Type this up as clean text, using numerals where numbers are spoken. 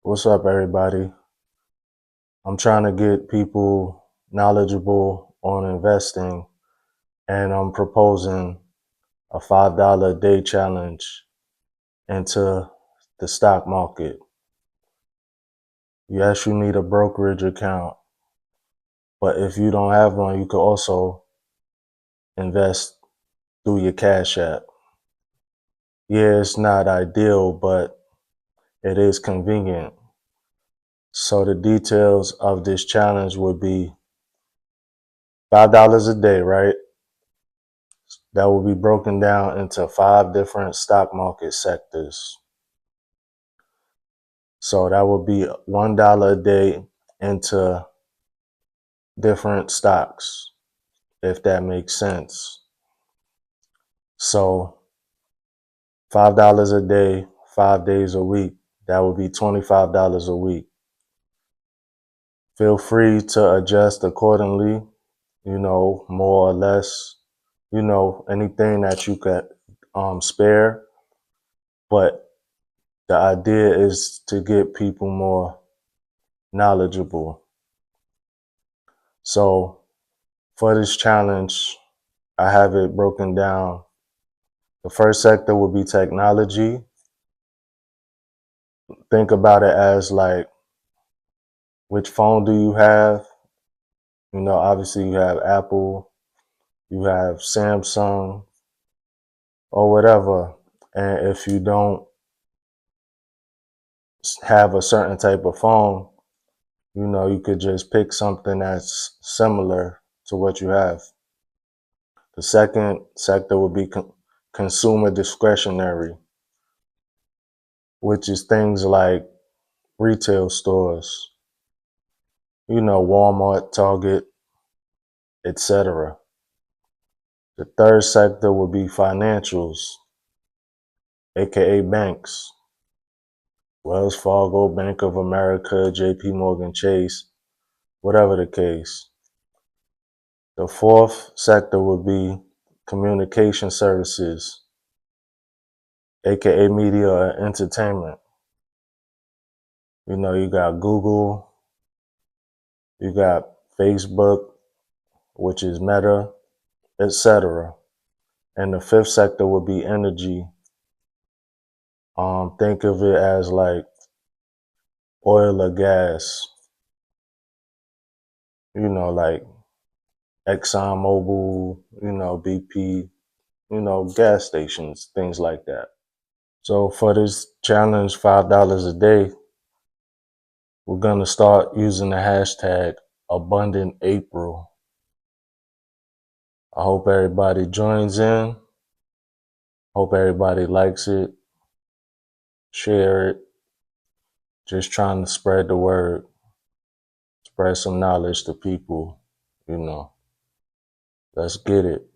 What's up, everybody? I'm trying to get people knowledgeable on investing, and I'm proposing a $5 a day challenge into the stock market. Yes, you need a brokerage account, but if you don't have one, you can also invest through your Cash App. Yeah, it's not ideal, but it is convenient. So the details of this challenge would be $5 a day, right? That will be broken down into 5 different stock market sectors. So that would be $1 a day into different stocks, if that makes sense. So $5 a day, 5 days a week, that would be $25 a week. Feel free to adjust accordingly, more or less, anything that you could spare. But the idea is to get people more knowledgeable. So for this challenge, I have it broken down. The first sector will be technology. Think about it as like, which phone do you have? Obviously you have Apple, you have Samsung, or whatever. And if you don't have a certain type of phone, you could just pick something that's similar to what you have. The second sector will be consumer discretionary, which is things like retail stores, Walmart, Target, etc. The third sector will be financials, aka banks, Wells Fargo, Bank of America, JP Morgan Chase, whatever the case. The fourth sector would be communication services, aka media and entertainment. You got Google, you got Facebook, which is Meta, etc. And the fifth sector would be energy. Think of it as like oil or gas, like Exxon Mobil, BP, gas stations, things like that. So for this challenge, $5 a day, we're going to start using the hashtag Abundant April. I hope everybody joins in. Hope everybody likes it. Share it. Just trying to spread the word, spread some knowledge to people, Let's get it.